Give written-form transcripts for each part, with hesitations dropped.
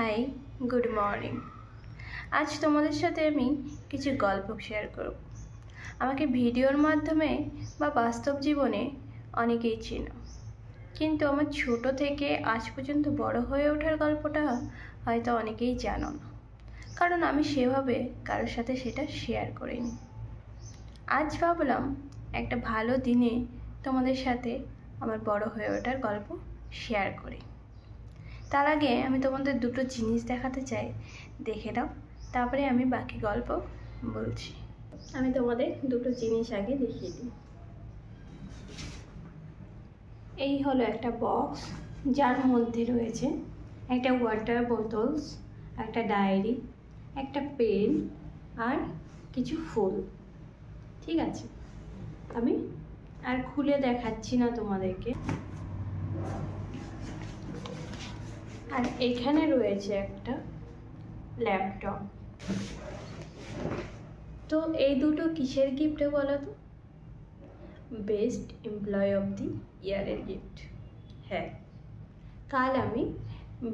High, good morning. আজ তোমাদের সাথে আমি কিছু গল্প শেয়ার করব। আমাকে ভিডিওর মাধ্যমে বা বাস্তব জীবনে অনেকেই চেনো, কিন্তু আমার ছোট থেকে আজ পর্যন্ত বড় হয়ে ওঠার গল্পটা হয়তো অনেকেই জানো না, কারণ আমি সেভাবে কারোর সাথে সেটা শেয়ার করিনি। আজ ভাবলাম একটা ভালো দিনে তোমাদের সাথে আমার বড় হয়ে ওঠার গল্প শেয়ার করি। তার আগে আমি তোমাদের দুটো জিনিস দেখাতে চাই, দেখে নাও, তারপরে আমি বাকি গল্প বলছি। আমি তোমাদের দুটো জিনিস আগে দেখিয়ে দিই। এই হলো একটা বক্স, যার মধ্যে রয়েছে একটা ওয়াটার বোতলস, একটা ডায়েরি, একটা পেন আর কিছু ফুল। ঠিক আছে, আমি আর খুলে দেখাচ্ছি না তোমাদেরকে। আর এখানে রয়েছে একটা ল্যাপটপ। তো এই দুটো কিসের গিফট বলো তো? বেস্ট এমপ্লয়ি অফ দি ইয়ারের গিফট। হ্যাঁ, কাল আমি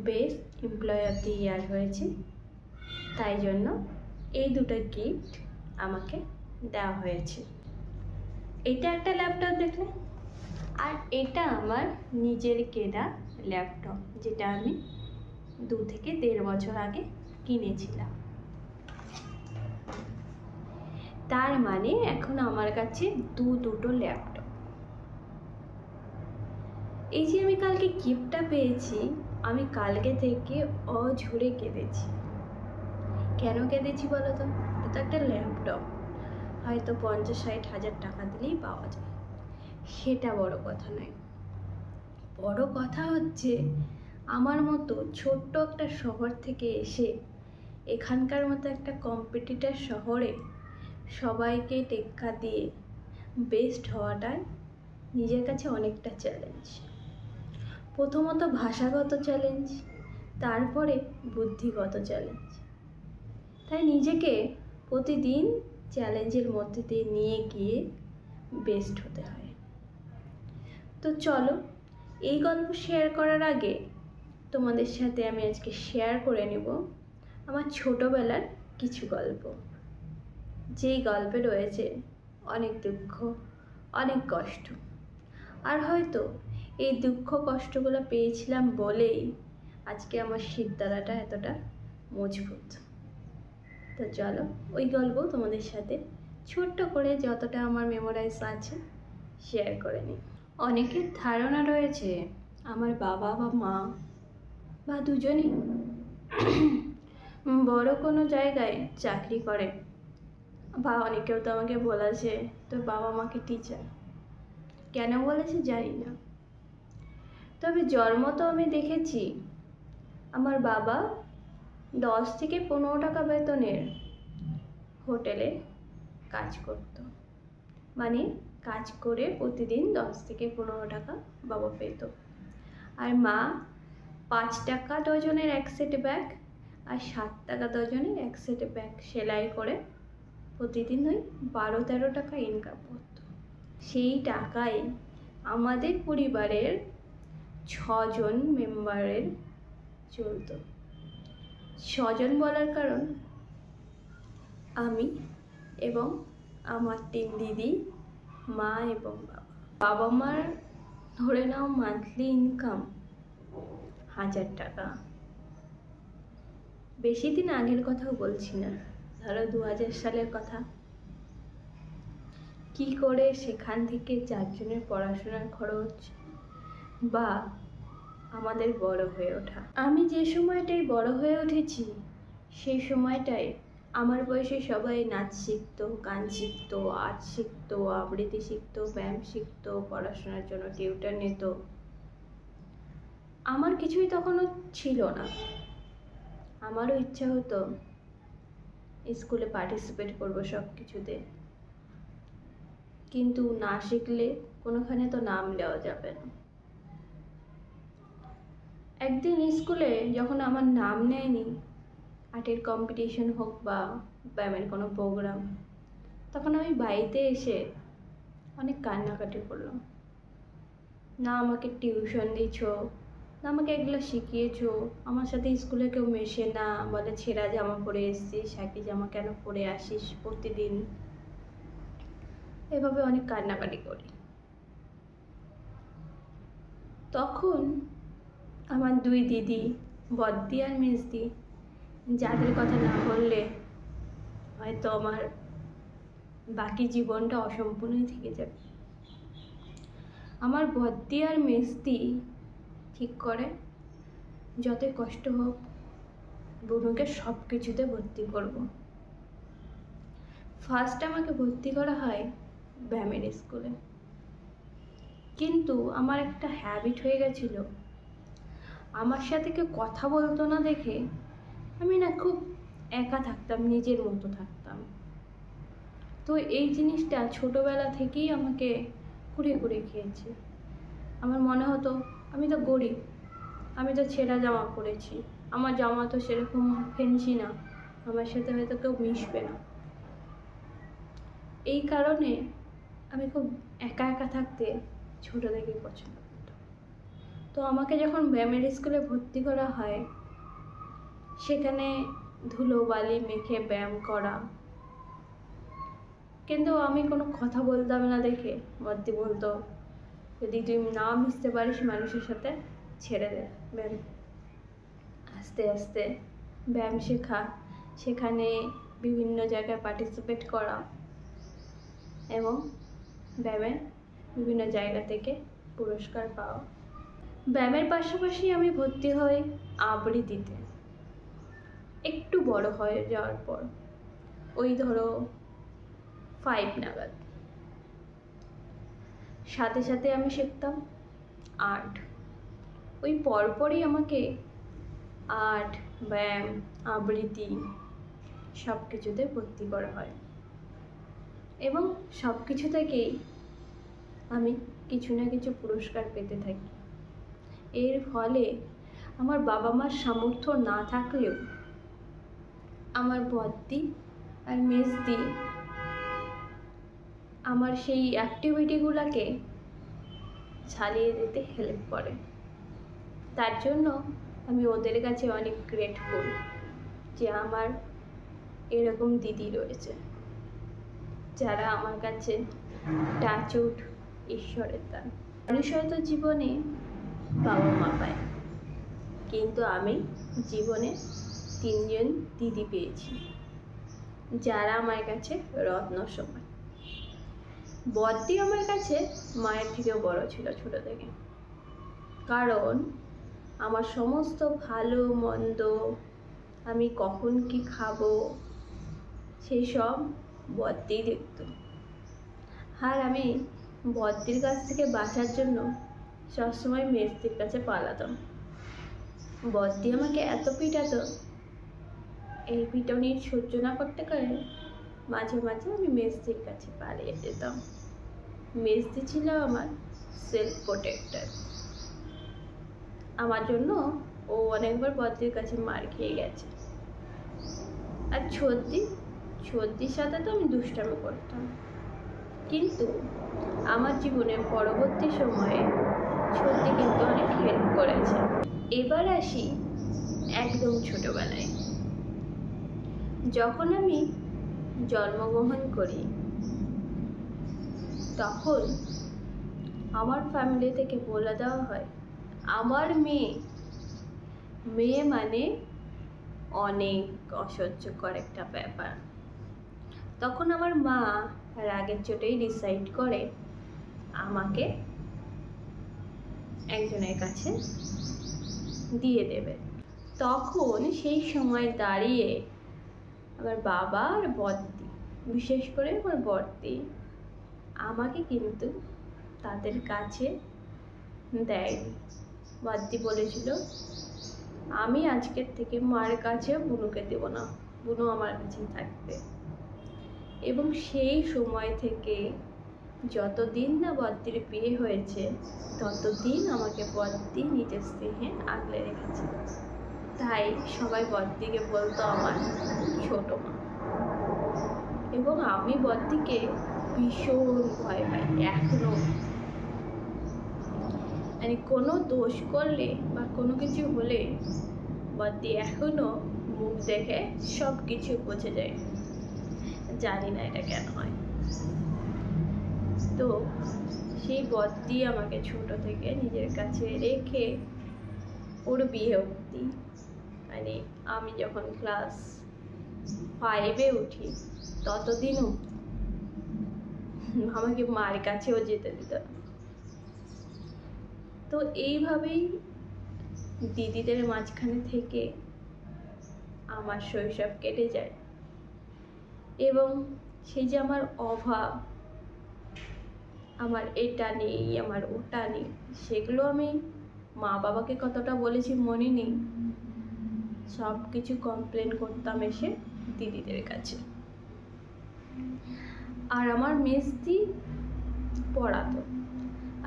বেস্ট এমপ্লয়ি অফ দি ইয়ার হয়েছি, তাই জন্য এই দুটো গিফট আমাকে দেওয়া হয়েছে। এটা একটা ল্যাপটপ দেখলে, আর এটা আমার নিজের কেনা ল্যাপটপ, যেটা আমি 2 থেকে 1.5 বছর আগে কিনেছিলাম। তার মানে এখন আমার কাছে দুটো ল্যাপটপ। এই যে আমি কালকে গিফটটা পেয়েছি, আমি কালকে থেকে অঝরে কেঁদেছি। কেন কেঁদেছি বলো তো? এটা একটা ল্যাপটপ, হয়তো 50-60 হাজার টাকা দিলেই পাওয়া যায়, সেটা বড় কথা নয়। বড় কথা হচ্ছে আমার মতো ছোট্ট একটা শহর থেকে এসে এখানকার মতো একটা কম্পিটিটর শহরে সবাইকে টেক্কা দিয়ে বেস্ট হওয়াটাই নিজের কাছে অনেকটা চ্যালেঞ্জ। প্রথমত ভাষাগত চ্যালেঞ্জ, তারপরে বুদ্ধিগত চ্যালেঞ্জ। তাই নিজেকে প্রতিদিন চ্যালেঞ্জের মধ্যে দিয়ে নিয়ে গিয়ে বেস্ট হতে হয়। তো চলো, এই গল্প শেয়ার করার আগে তোমাদের সাথে আমি আজকে শেয়ার করে নেব আমার ছোটবেলার কিছু গল্প, যেই গল্পে রয়েছে অনেক দুঃখ, অনেক কষ্ট। আর হয়তো এই দুঃখ কষ্টগুলো পেয়েছিলাম বলেই আজকে আমার শিরদাঁড়াটা এতটা মজবুত। তো চলো, ওই গল্প তোমাদের সাথে ছোট্ট করে যতটা আমার মেমোরাইজ আছে শেয়ার করে নিই। অনেকের ধারণা রয়েছে আমার বাবা বা মা বা দুজনেই বড় কোনো জায়গায় চাকরি করে, বা অনেকেও তো আমাকে বলেছে তোর বাবা মাকে টিচার। কেন বলেছে জানি না, তবে জন্ম তো আমি দেখেছি আমার বাবা 10 থেকে 15 টাকা বেতনের হোটেলে কাজ করত, মানে কাজ করে প্রতিদিন 10 থেকে 15 টাকা বাবা পেত। আর মা 5 টাকা ডজনের 1 সেট ব্যাগ আর 7 টাকা ডজনের 1 সেট ব্যাগ সেলাই করে প্রতিদিন ওই 12-13 টাকা ইনকাম করত। সেই টাকায় আমাদের পরিবারের 6 জন মেম্বারের চলত। 6 জন বলার কারণ আমি এবং আমার 3 দিদি, মা এবং বাবা। বাবা মার ধরে নাও মান্থলি ইনকাম 1000 টাকা। বেশি দিন আগের কথাও বলছি না, ধরো 2000 সালের কথা। কি করে সেখান থেকে 4 জনের পড়াশোনার খরচ বা আমাদের বড় হয়ে ওঠা। আমি যে সময়টাই বড় হয়ে উঠেছি সেই সময়টায় আমার বয়সে সবাই নাচ শিখতো, গান শিখতো, আর্ট শিখতো, আবৃত্তি শিখতো, ব্যায়াম শিখতো, পড়াশোনার জন্য টিউটর নিত। আমার কিছুই তখনও ছিল না। আমারও ইচ্ছা হতো স্কুলে পার্টিসিপেট করবো সব কিছুতে, কিন্তু না শিখলে কোনোখানে তো নাম দেওয়া যাবে না। একদিন স্কুলে যখন আমার নাম নেয়নি, আর্টের কম্পিটিশন হোক বা ব্যায়ামের কোনো প্রোগ্রাম, তখন আমি বাড়িতে এসে অনেক কান্নাকাটি করলাম। না আমাকে টিউশন দিচ্ছ, আমাকে এগুলো শিখিয়েছো, আমার সাথে স্কুলে কেউ মেশে না, বলে ছেঁড়া জামা পরে এসছিস, একই জামা কেন পরে আসিস প্রতিদিন, এভাবে অনেক কান্নাকাটি করি। তখন আমার দুই দিদি, বদ্দি আর মেজদি, যাদের কথা না বললে হয়তো আমার বাকি জীবনটা অসম্পূর্ণই থেকে যাবে, আমার বদ্দি আর মেজদি ঠিক করে যতই কষ্ট হোক বুনুকে সব কিছুতে ভর্তি করব। ফার্স্ট আমাকে ভর্তি করা হয় ব্যায়ামের স্কুলে, কিন্তু আমার একটা হ্যাবিট হয়ে গেছিলো, আমার সাথে কেউ কথা বলতো না দেখে আমি না খুব একা থাকতাম, নিজের মতো থাকতাম। তো এই জিনিসটা ছোটোবেলা থেকেই আমাকে কুড়ে কুড়ে খেয়েছে। আমার মনে হতো আমি তো গরিব, আমি তো ছেঁড়া জামা পরেছি, আমার জামা তো সেরকম ফেন্সি না, আমার সাথে হয়তো কেউ মিশবে না। এই কারণে আমি খুব একা একা থাকতে ছোটো থেকেই পছন্দ করতাম। তো আমাকে যখন ব্যায়ামের স্কুলে ভর্তি করা হয়, সেখানে ধুলো বালি মেখে ব্যায়াম করা, কিন্তু আমি কোনো কথা বলতাম না দেখে বদ্দি বলতো, যদি তুই না মিশতে পারিস মানুষের সাথে ছেড়ে দে ব্যায়াম। আস্তে আস্তে ব্যায়াম শেখা, সেখানে বিভিন্ন জায়গায় পার্টিসিপেট করা এবং ব্যায়ামের বিভিন্ন জায়গা থেকে পুরস্কার পাওয়া। ব্যায়ামের পাশাপাশি আমি ভর্তি হই আবৃত্তিতে। একটু বড় হয়ে যাওয়ার পর, ওই ধরো 5 নাগাদ, সাথে সাথে আমি শিখতাম আর্ট। ওই পরপরই আমাকে আর্ট, ব্যায়াম, আবৃত্তি সব কিছুতে ভর্তি করা হয় এবং সব কিছু থেকেই আমি কিছু না কিছু পুরস্কার পেতে থাকি। এর ফলে আমার বাবা মার সামর্থ্য না থাকলেও আমার বদ্দি আর মেজদি আমার সেই অ্যাক্টিভিটিগুলোকে চালিয়ে যেতে হেল্প করে। তার জন্য আমি ওদের কাছে অনেক গ্রেটফুল যে আমার এরকম দিদি রয়েছে যারা আমার কাছে টাচউড ঈশ্বরের দান। মানুষ হয়তো জীবনে বাবা মা পায়, কিন্তু আমি জীবনে 3 জন দিদি পেয়েছি যারা আমার কাছে রত্ন সমান। বদ্দি আমার কাছে মায়ের থেকেও বড় ছিল ছোটো থেকে, কারণ আমার সমস্ত ভালো মন্দ, আমি কখন কি খাবো সেই সব বদ্দিই দেখত। আর আমি বদ্দির কাছ থেকে বাঁচার জন্য সবসময় মেজদির কাছে পালাতাম। বদ্দি আমাকে এত পিটাতো, এই পিটুনি সহ্য না করতে পারে মাঝে মাঝে আমি মেজদির কাছে পালিয়ে যেতাম। মেজদি ছিল আমার সেলফ প্রোটেক্টর। আমার জন্য ও অনেকবার বদ্দির কাছে মার খেয়ে গেছে। আর ছদ্দির সাথে তো আমি দুষ্টামি করতাম, কিন্তু আমার জীবনের পরবর্তী সময়ে ছদ্দি কিন্তু অনেক হেল্প করেছে। এবার আসি একদম ছোটবেলায়, যখন আমি জন্মগ্রহণ করি তখন আমার ফ্যামিলি থেকে বলে দেওয়া হয় আমার মেয়ে মানে অনেক অসহ্যকর একটা ব্যাপার। তখন আমার মা রাগের চোটেই ডিসাইড করে আমাকে একজনের কাছে দিয়ে দেবে। তখন সেই সময় দাঁড়িয়ে আমার বাবা আর বদ্দি, বিশেষ করে আমার বদ্দি, আমাকে কিন্তু তাদের কাছে দেয়নি। বদ্দি বলেছিল আমি আজকের থেকে মার কাছে বুনুকে দেব না, বুনু আমার কাছেই থাকবে। এবং সেই সময় থেকে যতদিন না বদ্দির বিয়ে হয়েছে ততদিন আমাকে বদ্দি নিজের স্নেহে আগলে রেখেছে। তাই সবাই বদ্দিকে বলতো আমার ছোট মা, এবং আমি বদ্দিকে ভীষণ ভয় পাই এখনো। মানে কোনো দোষ করলে বা কোনো কিছু হলে বদ্দি এখনো মুখ দেখে সব কিছু বুঝে যায়। জানি না এটা কেন হয়। তো সেই বদ্দি আমাকে ছোট থেকে নিজের কাছে রেখে ওর বিয়ে অবধি, মানে আমি যখন ক্লাস 5-এ উঠি ততদিনও আমাকে মার কাছেও যেতে দিত না। তো এইভাবেই দিদিদের মাঝখানে থেকে আমার শৈশব কেটে যায়। এবং সেই যে আমার অভাব, আমার এটা নেই, আমার ওটা নেই, সেগুলো আমি মা বাবাকে কতটা বলেছি মনে নেই। সব কিছু কমপ্লেন করতাম এসে দিদিদের কাছে। আর আমার মেজদি পড়াতো,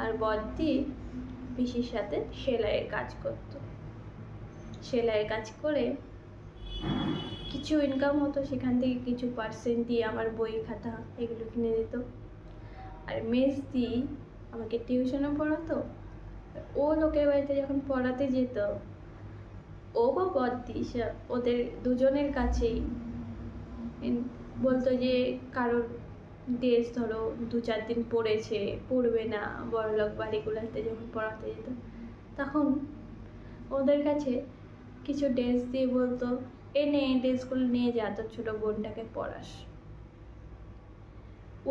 আর বদ্দি পিসির সাথে সেলাইয়ের কাজ করতো। সেলাইয়ের কাজ করে কিছু ইনকাম হতো, সেখান থেকে কিছু পার্সেন্ট দিয়ে আমার বই খাতা এগুলো কিনে দিত। আর মেজদি আমাকে টিউশনে পড়াতো। ও লোকের বাড়িতে যখন পড়াতে যেত, ও বা বদ্দি ওদের দুজনের কাছেই বলতো যে কারোর ড্রেস ধরো 2-4 দিন পড়েছে, পড়বে না, বড়লোক বাড়িগুলোতে যখন পড়াতে যেত তখন ওদের কাছে কিছু ড্রেস দিয়ে বলতো, এনে এই ড্রেসগুলো নিয়ে যা তোর ছোটো বোনটাকে পড়াস।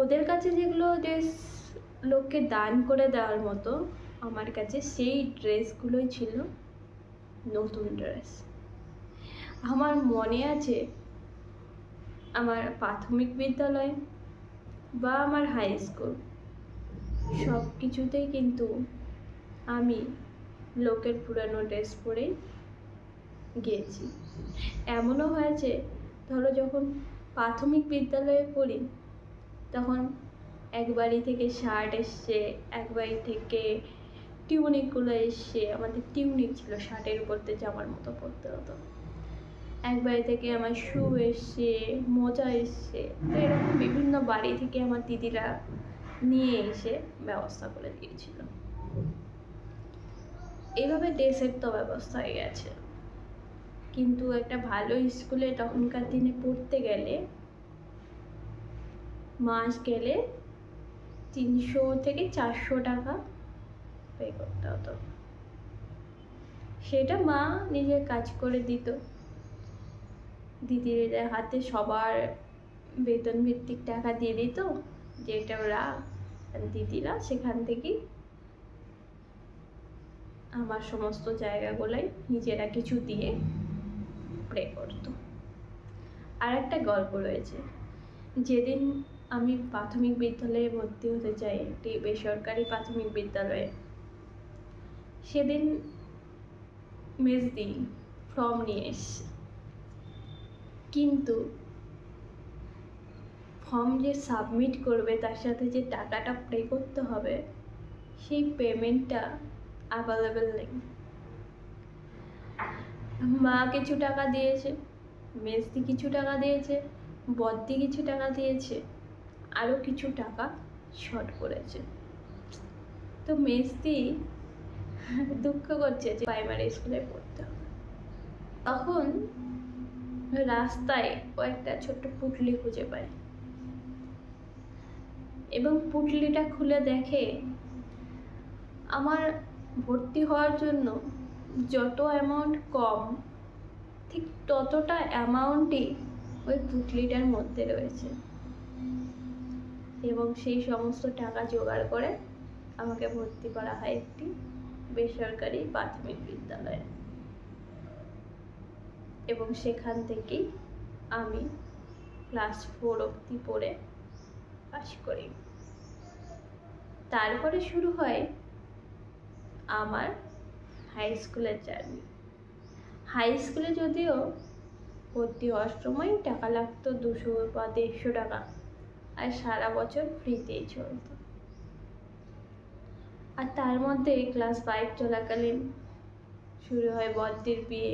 ওদের কাছে যেগুলো ড্রেস লোককে দান করে দেওয়ার মতো, আমার কাছে সেই ড্রেসগুলোই ছিল নতুন ড্রেস। আমার মনে আছে আমার প্রাথমিক বিদ্যালয় বা আমার হাই স্কুল সব কিছুতেই কিন্তু আমি লোকের পুরানো ড্রেস পরেই গিয়েছি। এমনও হয়েছে, ধরো যখন প্রাথমিক বিদ্যালয়ে পড়ি তখন এক বাড়ি থেকে শার্ট এসছে, এক বাড়ি থেকে টিউনিকগুলো এসছে। আমাদের টিউনিক ছিল, শার্টের উপরতে জামার মতো পরতে হতো। এক বাড়ি থেকে আমার শু এসছে, মোজা এসছে। তো এরকম বিভিন্ন বাড়ি থেকে আমার দিদিরা নিয়ে এসে ব্যবস্থা করে দিয়েছিল। এইভাবে ড্রেসের তো ব্যবস্থা হয়ে গেছে। কিন্তু একটা ভালো স্কুলে তখনকার দিনে পড়তে গেলে মাস গেলে 300 থেকে 400 টাকা পে করতে হতো। সেটা মা নিজের কাজ করে দিত। দিদিদের হাতে সবার বেতন ভিত্তিক টাকা দিয়ে দিত, যেটা ওরা দিদিরা সেখান থেকেই আমার সমস্ত জায়গাগুলোই নিজেরা কিছু দিয়ে প্রে করতো। আর একটা গল্প রয়েছে, যেদিন আমি প্রাথমিক বিদ্যালয়ে ভর্তি হতে চাই, একটি বেসরকারি প্রাথমিক বিদ্যালয়ে, সেদিন মেজদি ফর্ম নিয়ে এসছে। কিন্তু ফর্ম যে সাবমিট করবে তার সাথে যে টাকাটা পে করতে হবে, সেই পেমেন্টটা অ্যাভেলেবেল নেই। মা কিছু টাকা দিয়েছে, মেজদি কিছু টাকা দিয়েছে, বদ্দি কিছু টাকা দিয়েছে, আরও কিছু টাকা শর্ট পড়েছে। তো মেজদি দুঃখ করছে যে প্রাইমারি স্কুলে পড়তে হবে। তখন রাস্তায় ও একটা ছোট্ট পুঁটলি খুঁজে পায় এবং পুঁটলিটা খুলে দেখে আমার ভর্তি হওয়ার জন্য যত অ্যামাউন্ট কম, ঠিক ততটা অ্যামাউন্টই ওই পুঁটলিটার মধ্যে রয়েছে। এবং সেই সমস্ত টাকা জোগাড় করে আমাকে ভর্তি করা হয় একটি বেসরকারি প্রাথমিক বিদ্যালয়ে। এবং সেখান থেকেই আমি ক্লাস 4 অবধি পড়ে পাস করি। তারপরে শুরু হয় আমার হাই স্কুলের জার্নি। হাই স্কুলে যদিও ভর্তি হওয়ার সময় টাকা লাগতো 200 বা 150 টাকা, আর সারা বছর ফ্রিতেই চলতো। আর তার মধ্যে ক্লাস 5 চলাকালীন শুরু হয় বদ্দির বিয়ে।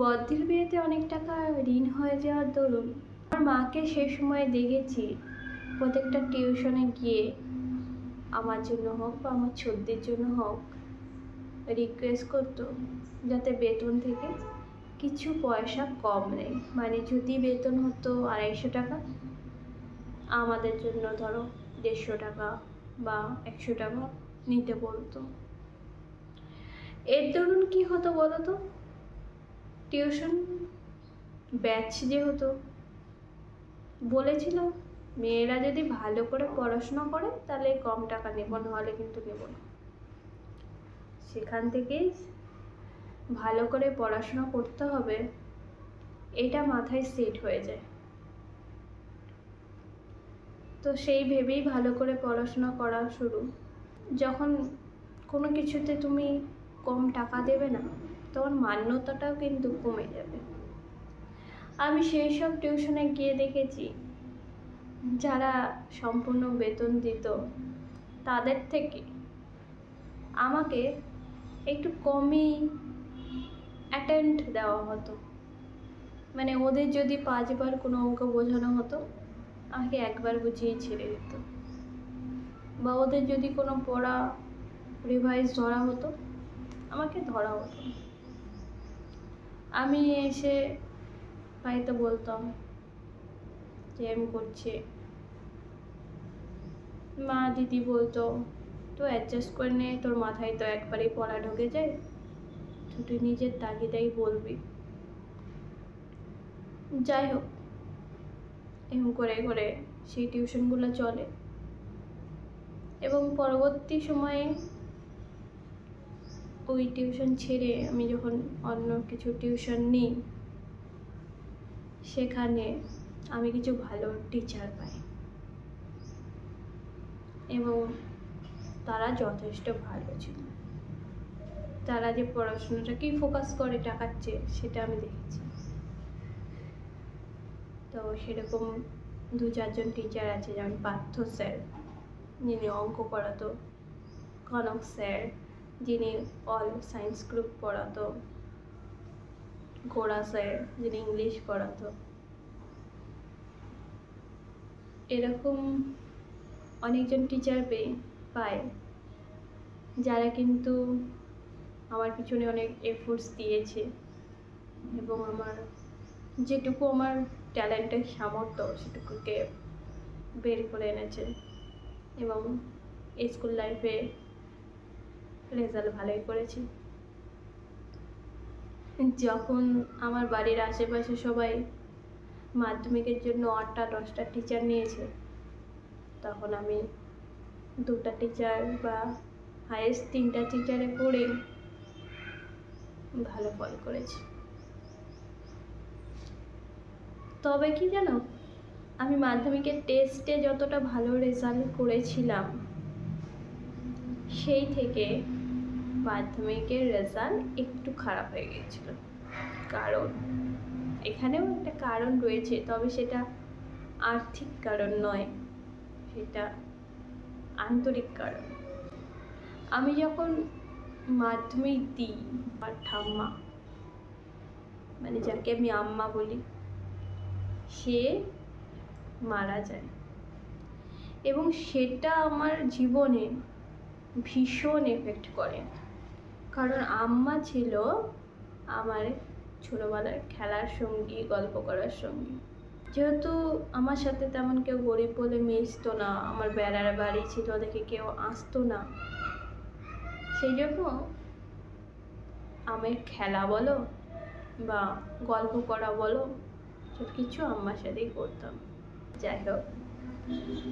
বদ্দির বিয়েতে অনেক টাকা ঋণ হয়ে যাওয়ার দরুন আমার মাকে সে সময় দেখেছি প্রত্যেকটা টিউশনে গিয়ে আমার জন্য হোক বা আমার ছোটদের জন্য হোক রিকোয়েস্ট করতো যাতে বেতন থেকে কিছু পয়সা কম নেই, মানে যদি বেতন হতো 250 টাকা, আমাদের জন্য ধরো 150 টাকা বা 100 টাকা নিতে বলতো। এর দরুন কি হতো বলো তো, টিউশন ব্যাচ যেহেতু বলেছিল মেয়েরা যদি ভালো করে পড়াশোনা করে তাহলে কম টাকা নেব, নাহলে কিন্তু নেব না। সেখান থেকেই ভালো করে পড়াশোনা করতে হবে, এটা মাথায় সেট হয়ে যায়। তো সেই ভেবেই ভালো করে পড়াশোনা করা শুরু। যখন কোনো কিছুতে তুমি কম টাকা দেবে না, তখন মান্যতাটাও কিন্তু কমে যাবে। আমি সেই সব টিউশনে গিয়ে দেখেছি যারা সম্পূর্ণ বেতন দিত তাদের থেকে আমাকে একটু কমই অ্যাটেন্ড দেওয়া হতো। মানে ওদের যদি 5 বার কোনো অঙ্ক বোঝানো হতো, আমাকে একবার বুঝিয়ে ছেড়ে দিত, বা ওদের যদি কোনো পড়া রিভাইজ ধরা হতো, আমাকে ধরা হতো। আমি এসে বাড়িতে বলতাম যে আমি করছি, মা দিদি বলতো তো অ্যাডজাস্ট করে নে, তোর মাথায় তো একবারেই পড়া ঢুকে যায়, তুই নিজের তাগিদাই বলবি। যাই হোক, এরকম করে করে সেই টিউশনগুলো চলে। এবং পরবর্তী সময়ে ওই টিউশন ছেড়ে আমি যখন অন্য কিছু টিউশন নিই, সেখানে আমি কিছু ভালো টিচার পাই এবং তারা যথেষ্ট ভালো ছিল। তারা যে পড়াশোনাটাকেই ফোকাস করে টাকার চেয়ে, সেটা আমি দেখেছি। তো সেরকম 2-4 জন টিচার আছে, যেমন পার্থ স্যার যিনি অঙ্ক পড়াতো, কনক স্যার যিনি অল সায়েন্স গ্রুপ পড়াতো, গোড়া স্যার যিনি ইংলিশ পড়াতো। এরকম অনেকজন টিচার পায় যারা কিন্তু আমার পিছনে অনেক এফোর্টস দিয়েছে এবং আমার যেটুকু আমার ট্যালেন্টের সামর্থ্য সেটুকুকে বের করে এনেছে এবং স্কুল লাইফে রেজাল্ট ভালোই করেছি। যখন আমার বাড়ির আশেপাশে সবাই মাধ্যমিকের জন্য 8টা 10টা টিচার নিয়েছে, তখন আমি 2টা টিচার বা হাইয়েস্ট 3টা টিচারে পড়ে ভালো ফল করেছি। তবে কি জানো, আমি মাধ্যমিকের টেস্টে যতটা ভালো রেজাল্ট করেছিলাম, সেই থেকে মাধ্যমিকের রেজাল্ট একটু খারাপ হয়ে গিয়েছিল। কারণ এখানেও একটা কারণ রয়েছে, তবে সেটা আর্থিক কারণ নয়, সেটা আন্তরিক কারণ। আমি যখন মাধ্যমিক দিই, আমার ঠাম্মা, মানে যাকে আমি আম্মা বলি, সে মারা যায় এবং সেটা আমার জীবনে ভীষণ এফেক্ট করে। কারণ আম্মা ছিল আমার ছোটোবেলার খেলার সঙ্গী, গল্প করার সঙ্গী। যেহেতু আমার সাথে তেমন কেউ গরিব বলে মিশতো না, আমার বেড়ার বাড়ি ছিল, দেখে কেউ আসতো না, সেই জন্য আমার খেলা বলো বা গল্প করা বলো, সব কিছু আম্মার সাথেই করতাম। যাই হোক,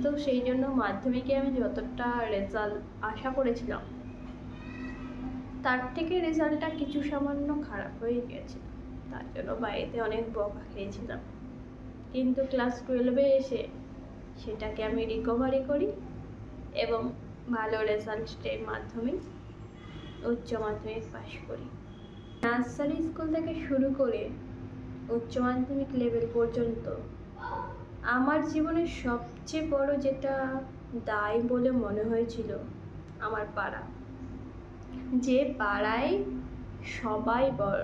তো সেই জন্য মাধ্যমিকে আমি যতটা রেজাল্ট আশা করেছিলাম, তার থেকে রেজাল্টটা কিছু সামান্য খারাপ হয়ে গেছে। তার জন্য বাড়িতে অনেক বকা খেয়েছিলাম, কিন্তু ক্লাস 12-এ এসে সেটাকে আমি রিকভারি করি এবং ভালো রেজাল্টের মাধ্যমে উচ্চ মাধ্যমিক পাশ করি। নার্সারি স্কুল থেকে শুরু করে উচ্চ মাধ্যমিক লেভেল পর্যন্ত আমার জীবনের সবচেয়ে বড় যেটা দায় বলে মনে হয়েছিল, আমার পাড়া। যে পাড়ায় সবাই বড়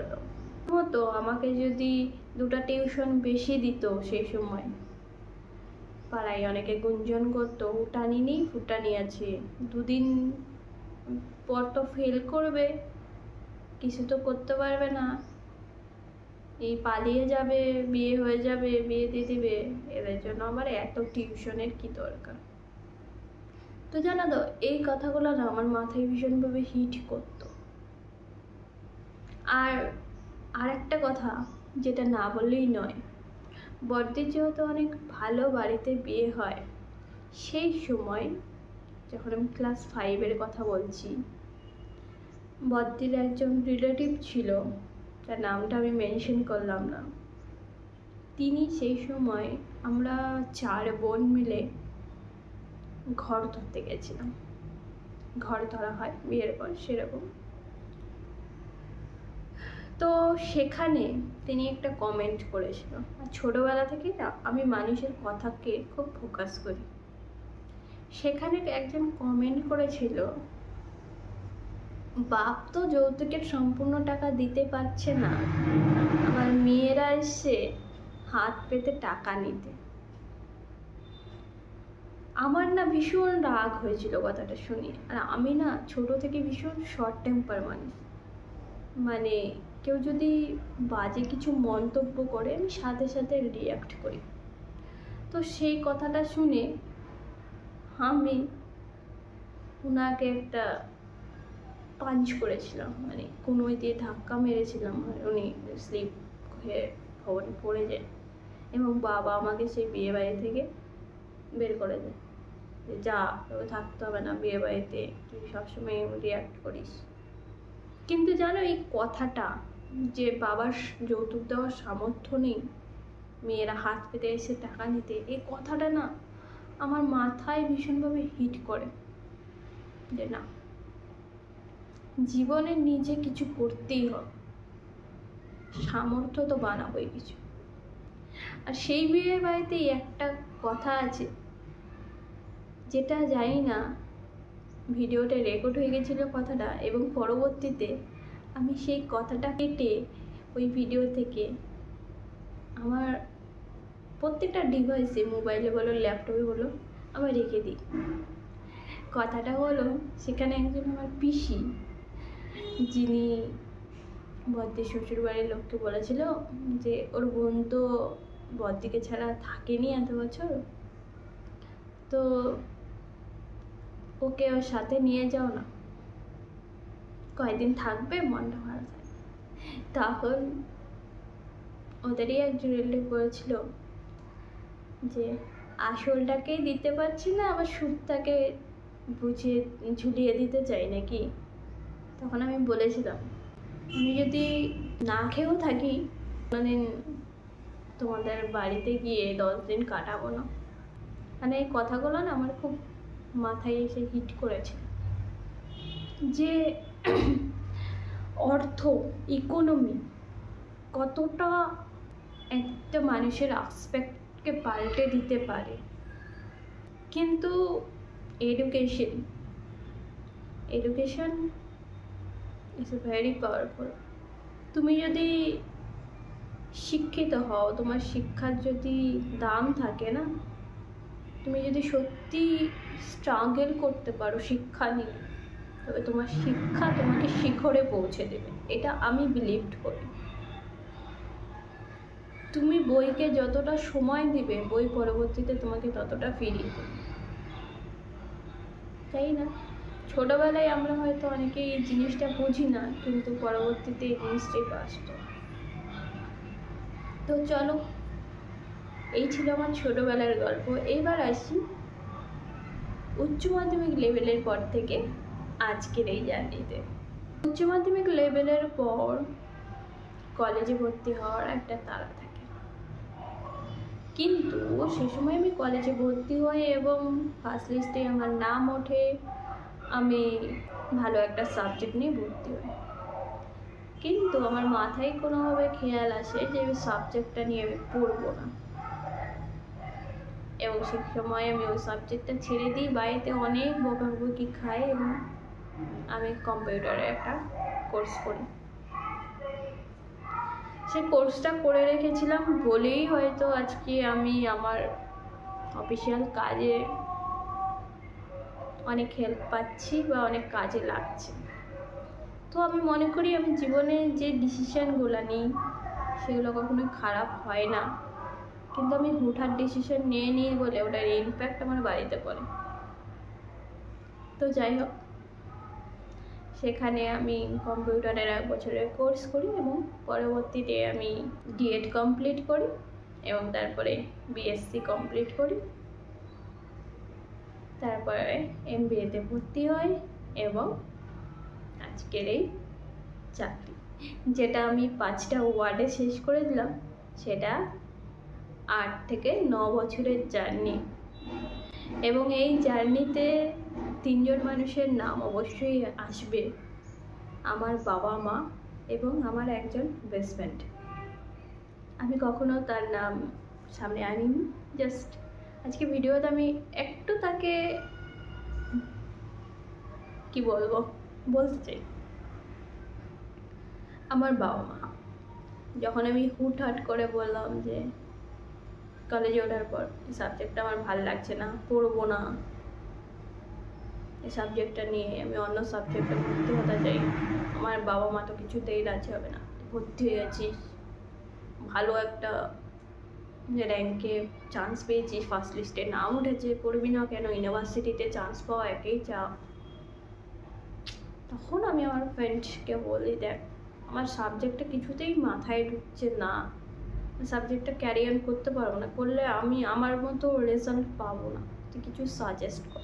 হতো, আমাকে যদি 2টা টিউশন বেশি দিত, সেই সময় পাড়ায় অনেকে গুঞ্জন করতো উঠানি নেই, ফুটানি আছে, 2 দিন পর তো ফেল করবে, কিছু তো করতে পারবে না, এই পালিয়ে যাবে, বিয়ে হয়ে যাবে, বিয়ে দিয়ে দিবে। এদের জন্য আমার এত টিউশনের কি দরকার? তো জানো তো, এই কথাগুলো না আমার মাথায় ভীষণভাবে হিট করতো। আর একটা কথা যেটা না বললেই নয়, বড়দির যেহেতু অনেক ভালো বাড়িতে বিয়ে হয়, সেই সময় যখন আমি ক্লাস 5-এর কথা বলছি, বড়দির একজন রিলেটিভ ছিল, তার নামটা আমি মেনশন করলাম না, তিনি সেই সময় আমরা 4 বোন মিলে ঘর ধরতে গেছিলাম। ঘর ধরা হয় বিয়ের পর, সেরকম। তো সেখানে তিনি একটা কমেন্ট করেছিল। আর ছোটোবেলা থেকেই না আমি মানুষের কথাকে খুব ফোকাস করি। সেখানে একজন কমেন্ট করেছিল, বাপ তো যৌতুকের সম্পূর্ণ টাকা দিতে পারছে না, আবার মেয়েরা এসে হাত পেতে টাকা নিতে। আমার না ভীষণ রাগ হয়েছিল কথাটা শুনে। আর আমি না ছোট থেকে ভীষণ শর্ট টেম্পার মানুষ, মানে কেউ যদি বাজে কিছু মন্তব্য করে আমি সাথে সাথে রিঅ্যাক্ট করি। তো সেই কথাটা শুনে আমি ওনাকে একটা পাঞ্চ করেছিলাম, মানে কোনোই দিয়ে ধাক্কা মেরেছিলাম, আর উনি স্লিপ হয়ে ভবনে পড়ে যায়। এবং বাবা আমাকে সেই বিয়ে বাড়ি থেকে বের করে দেয়, যে যা, তোকে থাকতে হবে না বিয়ে বাড়িতে, তুই সবসময় রিঅ্যাক্ট করিস। কিন্তু জানো, এই কথাটা যে বাবার যৌতুক দেওয়ার সামর্থ্য নেই, মেয়েরা হাত পেতে এসে টাকা নিতে, এই কথাটা না আমার মাথায় ভীষণভাবে হিট করে, যে না, জীবনে নিজে কিছু করতেই হবে, সামর্থ্য তো বানাবোই কিছু। আর সেই বিয়ে বাড়িতেই একটা কথা আছে, যেটা জানি না ভিডিওটা রেকর্ড হয়ে গেছিলো কথাটা, এবং পরবর্তীতে আমি সেই কথাটা কেটে ওই ভিডিও থেকে আমার প্রত্যেকটা ডিভাইসে, মোবাইলে বলো, ল্যাপটপে বলো, আমার রেখে দিই। কথাটা হলো, সেখানে একজন আমার পিসি, যিনি বড়দির শ্বশুরবাড়ির লোককে বলেছিল যে ওর বোন তো বড়দিকে ছাড়া থাকেনি এত বছর, তো ওকে ওর সাথে নিয়ে যাও না, কয়েকদিন থাকবে, মনটা ভালো থাকবে। তখন ওদেরই একজন রিলেটিভ বলেছিল যে আসলটাকেই দিতে পারছি না, আবার সুদটাকে বুঝিয়ে ঝুলিয়ে দিতে চাই নাকি। তখন আমি বলেছিলাম, আমি যদি না খেয়েও থাকি, মানে তোমাদের বাড়িতে গিয়ে 10 দিন কাটাবো না। মানে এই কথাগুলো না আমার খুব মাথায় এসে হিট করেছে, যে অর্থ, ইকোনমি কতটা একটা মানুষের অ্যাসপেক্টকে পাল্টে দিতে পারে। কিন্তু এডুকেশন ইজ ভেরি পাওয়ারফুল। তুমি যদি শিক্ষিত হও, তোমার শিক্ষার যদি দাম থাকে না, তুমি যদি সত্যি স্ট্রাগল করতে পারো শিক্ষা নিয়ে, তবে তোমার শিক্ষা তোমাকে শিখরে পৌঁছে দেবে, এটা আমি বিলিভ করি। তুমি বইকে যতটা সময় দিবে, বই পরবর্তীতে তোমাকে ততটা ফিরিয়ে দেবে, তাই না? ছোটবেলায় আমরা হয়তো অনেকে এই জিনিসটা বুঝি না, কিন্তু পরবর্তীতে এই জিনিসটাই বাস্তব। তো চলো, এই ছিল আমার ছোটবেলার গল্প। এবার আসি উচ্চ মাধ্যমিক লেভেলের পর থেকে আজকের এই জার্নিতে। উচ্চ মাধ্যমিক লেভেলের পর কলেজে ভর্তি হওয়ার একটা তাড়া থাকে, কিন্তু সে সময় আমি কলেজে ভর্তি হই এবং ফার্স্ট লিস্টে আমার নাম ওঠে, আমি ভালো একটা সাবজেক্ট নিয়ে ভর্তি হই। কিন্তু আমার মাথায় কোনোভাবে খেয়াল আসে যে ওই সাবজেক্টটা নিয়ে আমি পড়বো না, এবং সেই সময় আমি ওই সাবজেক্টটা ছেড়ে দিই, বাড়িতে অনেক বকাবকি খাই, এবং আমি কম্পিউটারে একটা কোর্স করি। সেই কোর্সটা করে রেখেছিলাম বলেই হয়তো আজকে আমি আমার অফিসিয়াল কাজে অনেক হেল্প পাচ্ছি বা অনেক কাজে লাগছে। তো তো আমি মনে করি আমি জীবনে যে ডিসিশানগুলো নিই সেগুলো কখনোই খারাপ হয় না, কিন্তু আমি হুটহাট ডিসিশন নিই বলে ওটার ইমপ্যাক্ট আমার বাড়িতে পড়ে। তো যাই হোক, সেখানে আমি কম্পিউটারের 1 বছরের কোর্স করি এবং পরবর্তীতে আমি ডিএড কমপ্লিট করি এবং তারপরে বিএসসি কমপ্লিট করি। তারপরে এমবিএতে ভর্তি হই এবং আজকের এই চাকরি, যেটা আমি 5টা ওয়ার্ডে শেষ করে দিলাম, সেটা 8 থেকে 9 বছরের জার্নি। এবং এই জার্নিতে 3 জন মানুষের নাম অবশ্যই আসবে, আমার বাবা মা এবং আমার একজন বেস্ট ফ্রেন্ড। আমি কখনো তার নাম সামনে আনিনি, জাস্ট আজকে ভিডিওতে আমি একটু তাকে কি বলতে চাই। আমার বাবা মা, যখন আমি হুটহাট করে বললাম যে কলেজে ওঠার পর এই সাবজেক্টটা আমার ভালো লাগছে না, পড়বো না, এই সাবজেক্টটা নিয়ে আমি অন্য সাবজেক্টে ভর্তি হতে চাই, আমার বাবা মা তো কিছুতেই রাজি হবে না। ভর্তি হয়ে গেছিস, ভালো একটা র্যাঙ্কে চান্স পেয়েছিস, ফার্স্ট লিস্টে নাম উঠেছে, পড়বি না কেন? ইউনিভার্সিটিতে চান্স পাওয়া একেই চাপ। তখন আমি আমার ফ্রেন্ডকে বলি, দেখ আমার সাবজেক্টটা কিছুতেই মাথায় ঢুকছে না, সাবজেক্টটা ক্যারি অন করতে পারবো না, করলে আমি আমার মতো রেজাল্ট পাবো না, তুই কিছু সাজেস্ট কর।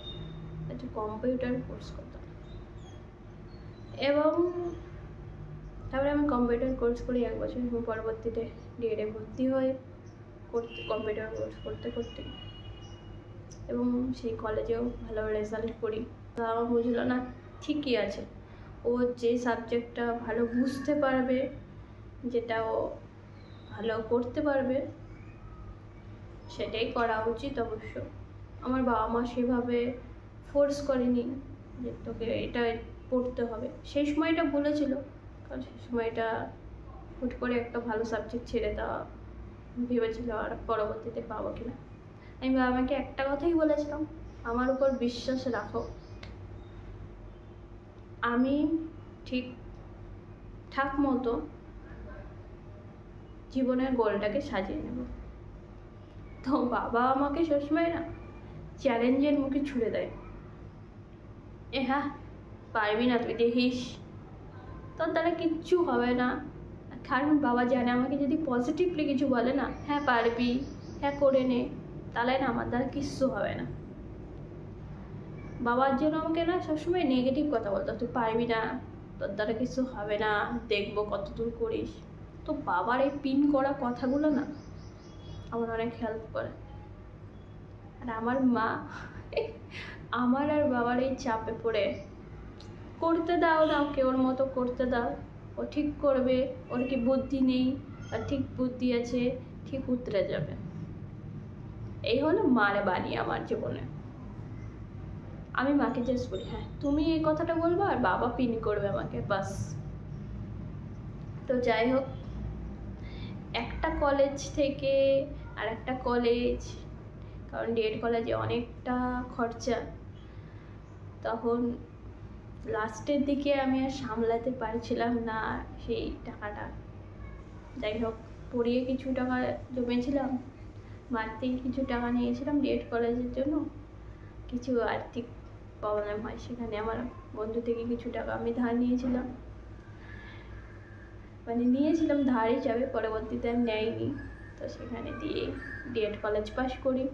একটু কম্পিউটার কোর্স করতাম এবং তারপরে আমি কম্পিউটার কোর্স করি 1 বছর এবং পরবর্তীতে ডিএডে ভর্তি হই কম্পিউটার কোর্স করতে করতে, এবং সেই কলেজেও ভালো রেজাল্ট করি। তা আমার বুঝলো না, ঠিকই আছে, ও যে সাবজেক্টটা ভালো বুঝতে পারবে, যেটা ও ভালো করতে পারবে, সেটাই করা উচিত। অবশ্য আমার বাবা মা সেভাবে ফোর্স করেনি যে তোকে এটা পড়তে হবে। সেই সময়টা বলেছিল, কারণ সেই সময়টা হুট করে একটা ভালো সাবজেক্ট ছেড়ে দেওয়া ভেবেছিল আর পরবর্তীতে পাবো কিনা। আমি বাবা মাকে একটা কথাই বলেছিলাম, আমার উপর বিশ্বাস রাখো, আমি ঠিকঠাক মতো জীবনের গোলটাকে সাজিয়ে নেব। তো বাবা আমাকে সবসময় না চ্যালেঞ্জের মুখে ছুড়ে দেয়, হ্যাঁ পারবি না, তুই দেখিস, তোর দ্বারা কিচ্ছু হবে না। কারণ বাবা জানে আমাকে যদি পজিটিভলি কিছু বলে না, হ্যাঁ পারবি, হ্যাঁ করে নে, তাহলে না আমার দ্বারা কিচ্ছু হবে না। বাবার জন্য আমাকে না সবসময় নেগেটিভ কথা বলতো, তুই পারবি না, তোর দ্বারা কিছু হবে না, দেখবো কত দূর করিস। তো বাবার এই পিন করা কথাগুলো না আমার অনেক হেল্প করে। আর আমার মা আমার আর বাবার এই চাপে পড়ে করতে দাও না, ওকে ওর মতো করতে দাও, ও ঠিক করবে, ওর কি বুদ্ধি নেই, আর ঠিক বুদ্ধি আছে, ঠিক উতরে যাবে। এই হলো মার বাণী আমার জীবনে। আমি মাকে জাস্ট বলি, হ্যাঁ তুমি এই কথাটা বলবো, আর বাবা পিন করবে আমাকে, বাস। তো যাই হোক, একটা কলেজ থেকে আর একটা কলেজ, কারণ ডিএড কলেজে অনেকটা খরচা, তখন লাস্টের দিকে আমি আর সামলাতে পারছিলাম না সেই টাকাটা। যাই হোক, পড়িয়ে কিছু টাকা জমেছিলাম, মার থেকে কিছু টাকা নিয়েছিলাম ডিএড কলেজের জন্য। কিছু আর্থিক প্রবলেম হয়, সেখানে আমার বন্ধু থেকে কিছু টাকা আমি ধার নিয়েছিলাম, নিয়েছিলাম ধার হিসাবে, পরবর্তীতে আর নেয়নি। তো সেখানে দিয়ে ডিএড কলেজ পাস করি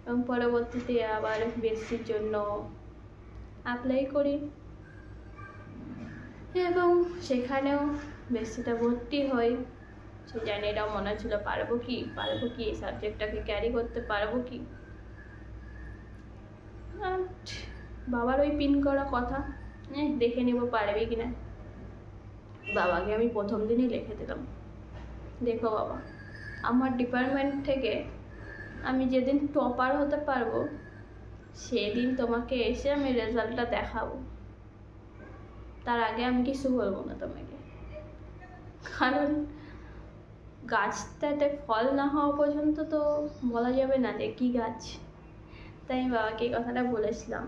এবং পরবর্তীতে আবার বিএসসির জন্য অ্যাপ্লাই করি এবং সেখানেও বিএসসিতে ভর্তি হই। সে জার্নিটাও মনে ছিল পারবো কি এই সাবজেক্টটাকে ক্যারি করতে পারবো কি। বাবার ওই পিন করা কথা, দেখে নেবো পারবে কি না। বাবাকে আমি প্রথম দিনই লিখে দিলাম, দেখো বাবা, আমার ডিপার্টমেন্ট থেকে আমি যেদিন টপার হতে পারবো সেদিন তোমাকে এসে আমি রেজাল্টটা দেখাবো, তার আগে আমি কিছু বলবো না তোমাকে। কারণ গাছটাতে ফল না হওয়া পর্যন্ত তো বলা যাবে না যে কী গাছ। তাই আমি বাবাকে এই কথাটা বলেছিলাম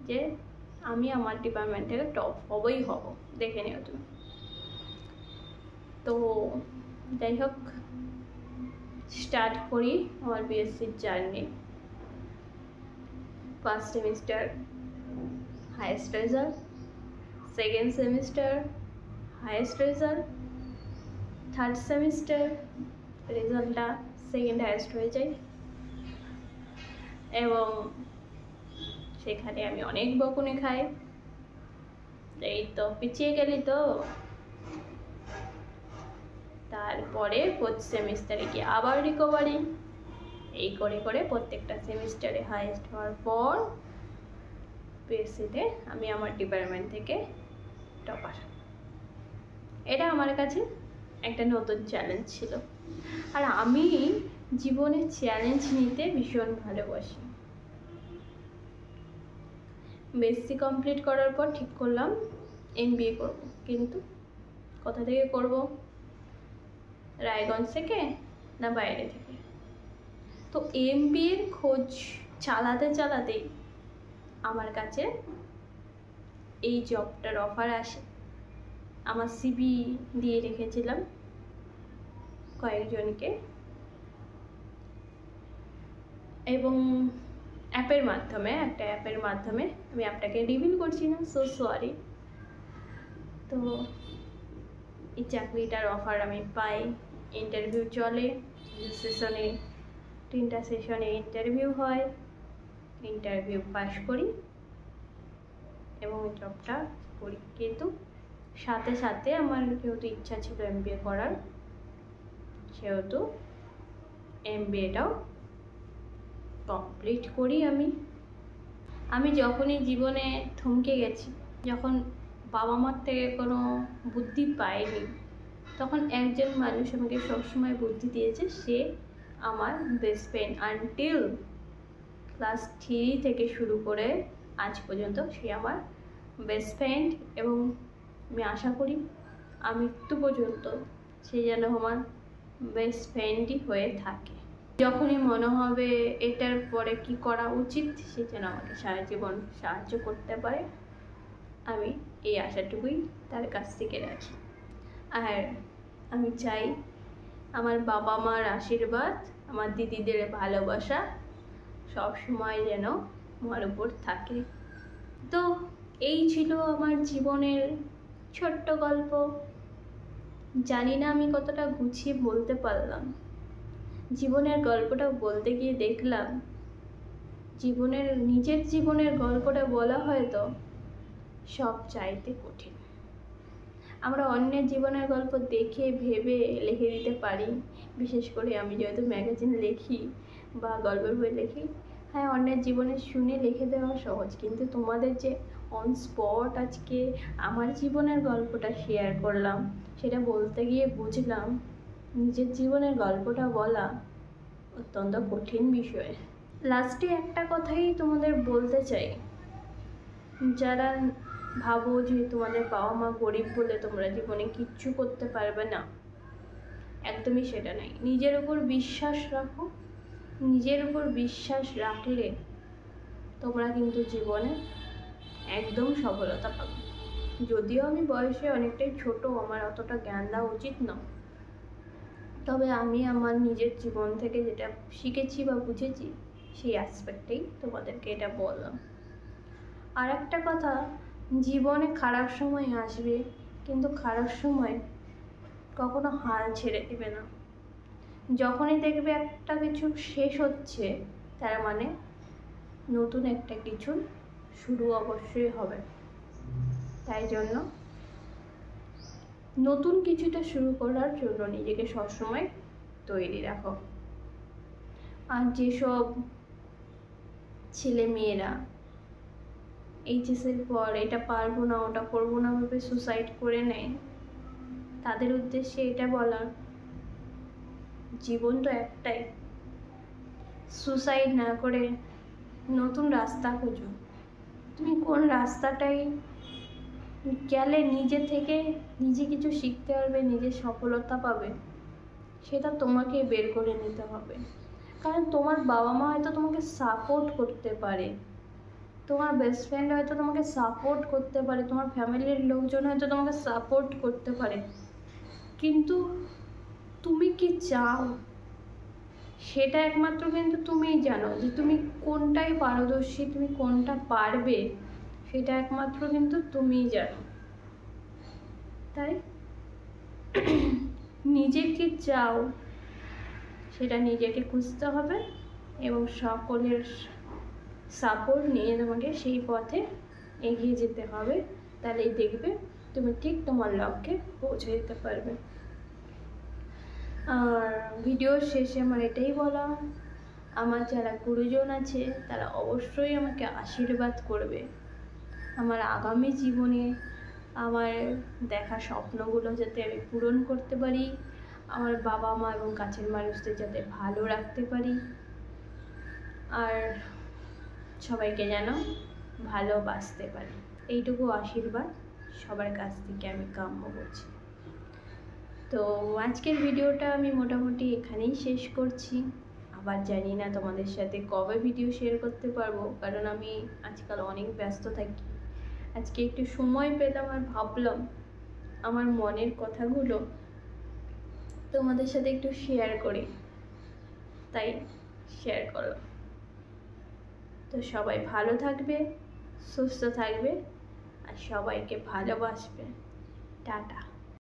যে আমি আমার ডিপার্টমেন্টের টপ হবই হব, দেখে নিও তুমি। তো যাই হোক, স্টার্ট করি আমার বিএসসির journey. First semester highest result, second semester highest result, third semester রেজাল্টটা সেকেন্ড হাইয়েস্ট হয়ে যায়, এবং সেখানে আমি অনেক বকুনি খাই, এই তো পিছিয়ে গেলি তো। তারপরে ফোর্থ সেমিস্টারে গিয়ে আবার রিকভারি, এই করে করে প্রত্যেকটা সেমিস্টারে হাইয়েস্ট হওয়ার পর পিএসসিতে আমি আমার ডিপার্টমেন্ট থেকে টপার। এটা আমার কাছে একটা নতুন চ্যালেঞ্জ ছিল, আর আমি জীবনে চ্যালেঞ্জ নিতে ভীষণ ভালোবাসি। বিএসসি কমপ্লিট করার পর ঠিক করলাম এমবিএ করব, কিন্তু কোথা থেকে করব, রায়গঞ্জ থেকে না বাইরে থেকে। তো এমবিএর খোঁজ চালাতে চালাতেই আমার কাছে এই জবটার অফার আসে। আমার সিভি দিয়ে রেখেছিলাম কয়েকজনকে, এবং একটা অ্যাপের মাধ্যমে, আমি অ্যাপটাকে রিভিল করছি না, সো সরি। তো এই চাকরিটার অফার আমি পাই, ইন্টারভিউ চলে, সেশনে 3টা সেশনে ইন্টারভিউ হয়, ইন্টারভিউ পাস করি এবং জবটা করি। কিন্তু সাথে সাথে আমার যেহেতু ইচ্ছা ছিল এমবিএ করার, সেহেতু এমবিএটাও কমপ্লিট করি। আমি যখনই জীবনে থমকে গেছি, যখন বাবা মার থেকে কোনো বুদ্ধি পাইনি, তখন একজন মানুষ আমাকে সবসময় বুদ্ধি দিয়েছে, সে আমার বেস্ট ফ্রেন্ড। আনটিল ক্লাস 3 থেকে শুরু করে আজ পর্যন্ত সে আমার বেস্ট ফ্রেন্ড, এবং আমি আশা করি মৃত্যু পর্যন্ত সে যেন আমার বেস্ট ফ্রেন্ডই হয়ে থাকে। যখনই মনে হবে এটার পরে কি করা উচিত, সে যেন আমাকে সারা জীবন সাহায্য করতে পারে, আমি এই আশাটুকুই তার কাছ থেকে রাখি। আর আমি চাই আমার বাবা মার আশীর্বাদ, আমার দিদিদের ভালোবাসা সব সময় যেন আমার উপর থাকে। তো এই ছিল আমার জীবনের ছোট্ট গল্প। জানি না আমি কতটা গুছিয়ে বলতে পারলাম। জীবনের গল্পটা বলতে গিয়ে দেখলাম, নিজের জীবনের গল্পটা বলা হয়তো সব চাইতে কঠিন। আমরা অন্যের জীবনের গল্প দেখে ভেবে লিখে দিতে পারি, বিশেষ করে আমি যেহেতু ম্যাগাজিন লিখি বা গল্পের বই লিখি, হ্যাঁ অন্যের জীবনে শুনে লিখে দেওয়া সহজ, কিন্তু তোমাদের যে অন স্পট আজকে আমার জীবনের গল্পটা শেয়ার করলাম, সেটা বলতে গিয়ে বুঝলাম নিজের জীবনের গল্পটা বলা অত্যন্ত কঠিন বিষয়। লাস্টে একটা কথাই তোমাদের বলতে চাই, যারা ভাবো যে তোমাদের বাবা মা গরিব বলে তোমরা জীবনে কিচ্ছু করতে পারবে না, একদমই সেটা নয়। নিজের উপর বিশ্বাস রাখো, নিজের উপর বিশ্বাস রাখলে তোমরা কিন্তু জীবনে একদম সফলতা পাবে। যদিও আমি বয়সে অনেকটাই ছোট, আমার অতটা জ্ঞান দেওয়া উচিত না, তবে আমি আমার নিজের জীবন থেকে যেটা শিখেছি বা বুঝেছি সেই অ্যাসপেক্টেই তোমাদেরকে এটা বললাম। আর একটা কথা, জীবনে খারাপ সময় আসবে, কিন্তু খারাপ সময় কখনো হাল ছেড়ে দেবে না। যখনই দেখবে একটা কিছু শেষ হচ্ছে, তার মানে নতুন একটা কিছু শুরু অবশ্যই হবে। তাই জন্য নতুন কিছুটা শুরু করার জন্য নিজেকে সবসময় তৈরি রাখো। আর যেসব ছেলে মেয়েরা এইচএসের পর এটা পারবো না ওটা করবো না ভেবে সুসাইড করে নেয়, তাদের উদ্দেশ্যে এটা বলার, জীবন তো একটাই, সুসাইড না করে নতুন রাস্তা খোঁজো। তুমি কোন রাস্তাটাই গেলে নিজে থেকে নিজে কিছু শিখতে পারবে, নিজে সফলতা পাবে, সেটা তোমাকে বের করে নিতে হবে। কারণ তোমার বাবা মা হয়তো তোমাকে সাপোর্ট করতে পারে, তোমার বেস্ট ফ্রেন্ড হয়তো তোমাকে সাপোর্ট করতে পারে, তোমার ফ্যামিলির লোকজন হয়তো তোমাকে সাপোর্ট করতে পারে, কিন্তু তুমি কি চাও সেটা একমাত্র কিন্তু তুমিই জানো, যে তুমি কোনটায় পারদর্শী, তুমি কোনটা পারবে সেটা একমাত্র কিন্তু তুমিই জানো। তাই নিজে কি চাও সেটা নিজেকে খুঁজতে হবে এবং সকলের সাপোর্ট নিয়ে তোমাকে সেই পথে এগিয়ে যেতে হবে। তাহলেই দেখবে তুমি ঠিক তোমার লক্ষ্যে পৌঁছে যেতে পারবে। আর ভিডিওর শেষে আমার এটাই বলা, আমার যারা গুরুজন আছে তারা অবশ্যই আমাকে আশীর্বাদ করবে আমার আগামী জীবনে আমার দেখা স্বপ্নগুলো যাতে আমি পূরণ করতে পারি, আমার বাবা মা এবং কাছের মানুষদের যাতে ভালো রাখতে পারি, আর সবাইকে যেন ভালোবাসতে পারি, এইটুকু আশীর্বাদ সবার কাছ থেকে আমি কাম্য করছি। তো আজকের ভিডিওটা আমি মোটামুটি এখানেই শেষ করছি। আবার জানি না তোমাদের সাথে কবে ভিডিও শেয়ার করতে পারবো, কারণ আমি আজকাল অনেক ব্যস্ত থাকি। আজকে একটু সময় পেলাম আর ভাবলাম আমার মনের কথাগুলো তোমাদের সাথে একটু শেয়ার করি, তাই শেয়ার করলাম। তো সবাই ভালো থাকবে, সুস্থ থাকবে আর সবাইকে ভালোবাসবে। টাটা।